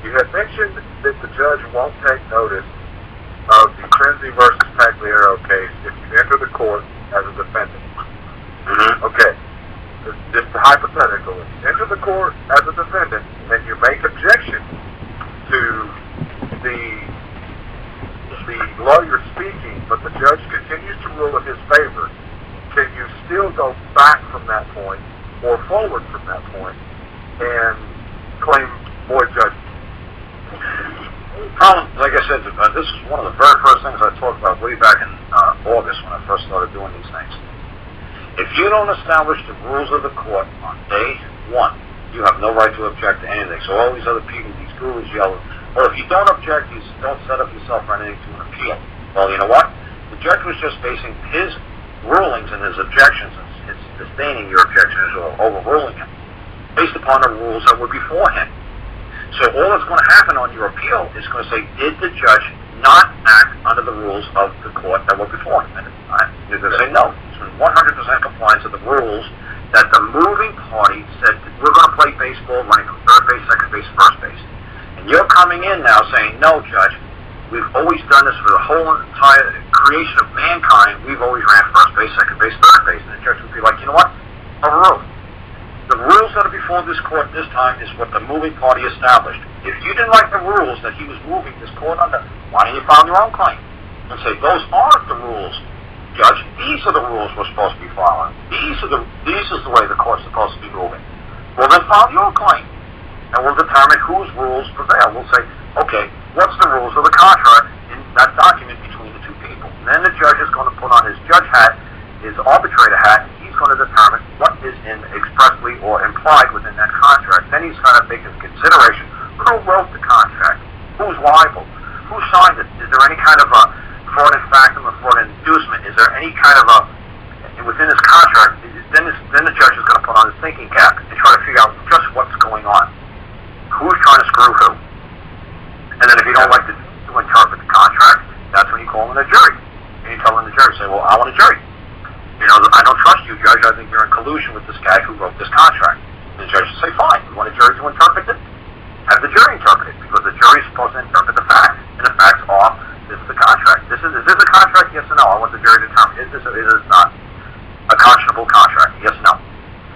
You had mentioned that the judge won't take notice of the Crenzy versus Pagliaro case if you enter the court as a defendant. Okay. Just hypothetical. If you enter the court as a defendant and you make objection to the lawyer speaking, but the judge continues to rule in his favor, can you still go back from that point or forward from that point and claim void judgment? Like I said, this is one of the very first things I talked about way back in August when I first started doing these things. If you don't establish the rules of the court on day one, you have no right to object to anything. So all these other people, these gurus yell, well, if you don't object, you don't set up yourself for anything to an appeal. Well, you know what? The judge was just basing his rulings and his objections, it's sustaining your objections or overruling him, based upon the rules that were before him. So all that's going to happen on your appeal is going to say, did the judge not act under the rules of the court that were before him? And you're going to say no. It's 100% compliance with the rules that the moving party said, we're going to play baseball running from third base, second base, first base. And you're coming in now saying, no, Judge, we've always done this for the whole entire creation of mankind. We've always ran first base, second base, third base. And the judge would be like, you know what? Overruled. The rules that are before this court this time is what the moving party established. If you didn't like the rules that he was moving this court under, why don't you file your own claim? And say, those aren't the rules, Judge. These are the rules we're supposed to be following. This is the way the court's supposed to be moving. Well, then file your claim. And we'll determine whose rules prevail. We'll say, okay, what's the rules of the contract in that document between the two people? And then the judge is going to put on his judge hat, his arbitrator hat, and he's going to determine what is expressly or implied within that contract. Then he's going to take into consideration who wrote the contract, who's liable, who signed it, is there any kind of a fraud in factum or fraud in inducement, is there any kind of a, within this contract, then the judge is going to put on his thinking cap and try to figure out just what's going on. Who's trying to screw who? And then if you don't like to interpret the contract, that's when you call in a jury. And you tell in the jury, say, well, I want a jury. You know, I don't trust you, Judge. I think you're in collusion with this guy who wrote this contract. And the judge will say, fine, you want a jury to interpret it? Have the jury interpret it, because the jury is supposed to interpret the facts. And the facts are, this is the contract. Is this a contract? Yes or no? I want the jury to determine, is this or is this not a conscionable contract? Yes or no?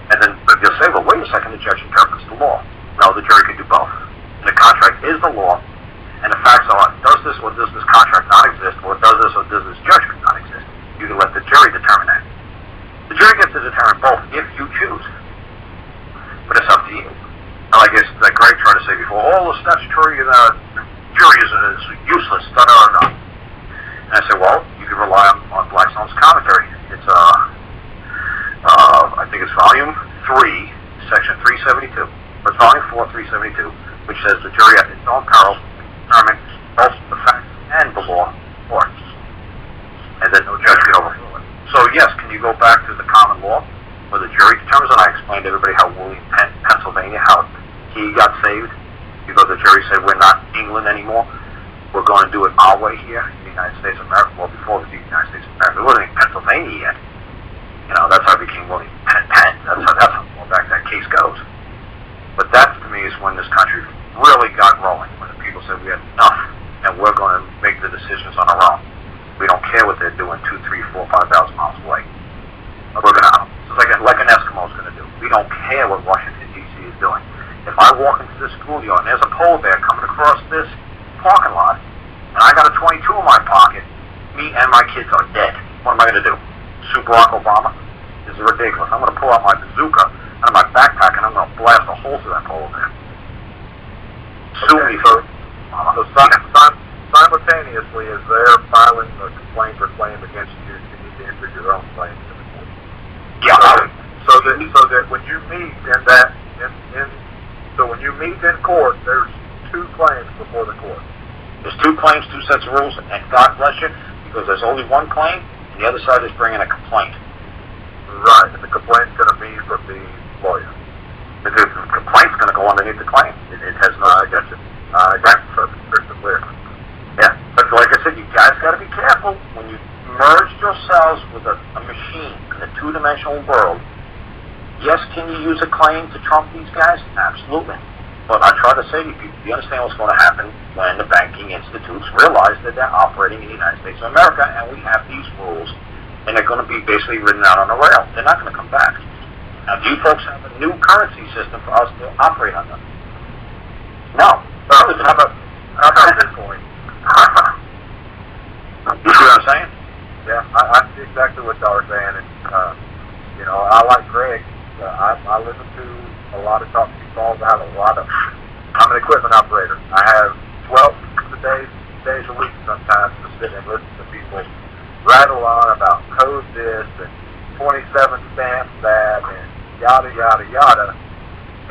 And then you'll say, well, wait a second, the judge interprets the law. No, the jury can do both. And the contract is the law, and the facts are, does this or does this contract not exist, or does this or does this judgment not exist? You can let the jury determine that. The jury gets to determine both if you choose. But it's up to you. And like Greg tried to say before, all the statutory jury is useless, da-da-da-da. And I said, well, you can rely on Blackstone's commentary. It's, I think it's volume 3, section 372. It's volume 4, 372, which says the jury at its own peril determine both the facts and the law for it. And then no judge can overrule it. So yes, can you go back to the common law where the jury determines? And I explained to everybody how William Penn, Pennsylvania, how he got saved because the jury said we're not England anymore. We're going to do it our way here in the United States of America. Well, before it was the United States of America, it wasn't in Pennsylvania yet. You know, that's how it became William Penn. That's how far back that case goes. But that, to me, is when this country really got rolling, when the people said we had enough, and we're going to make the decisions on our own. We don't care what they're doing 2, 3, 4, 5,000 miles away. We're going to, it's like an Eskimo's going to do. We don't care what Washington, D.C. is doing. If I walk into this schoolyard and there's a polar bear coming across this parking lot, and I got a 22 in my pocket, me and my kids are dead. What am I going to do? Sue Barack Obama? This is ridiculous. I'm going to pull out my bazooka out of my backpack and I'm going to blast a hole through that polar bear. Sue me for simultaneously as they're filing a complaint or claim against you, you need to enter your own claim to the court. Yeah. So that when you meet when you meet in court, there's 2 claims before the court. There's 2 claims, 2 sets of rules, and God bless you, because there's only one claim, and the other side is bringing a complaint. Right, and the complaint's going to be from the lawyer. The complaint's going to go underneath the claim. It has no. I got you. I got you. Crystal clear. Yeah, but like I said, you guys got to be careful when you merge yourselves with a machine in a 2-dimensional world. Yes, can you use a claim to trump these guys? Absolutely. But I try to say to people, you understand what's going to happen when the banking institutes realize that they're operating in the United States of America, and we have these rules, and they're going to be basically written out on the rail. They're not going to come back. Now, do you folks have a new currency system for us to operate under? No. How about Bitcoin? You see what I'm saying? Yeah, I see exactly what y'all are saying, and you know, I like Greg. I listen to a lot of talk calls. I have a lot of. I'm an equipment operator. I have 12 days a week sometimes to sit and listen to people rattle on about code this and 27 stamps that and yada yada yada,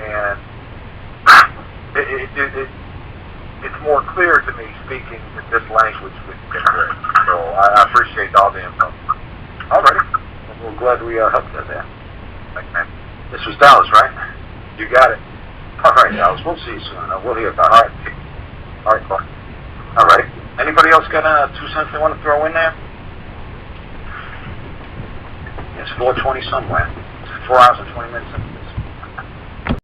and it's more clear to me speaking in this language with Greg. So I appreciate all the info. Alrighty. We're glad we helped you there. Thanks, man. This was Dallas, right? You got it. All right, Dallas. We'll see you soon. We'll hear about it. All right, Clark. All right. Anybody else got 2 cents they want to throw in there? It's 4:20 somewhere. 4 hours and 20 minutes.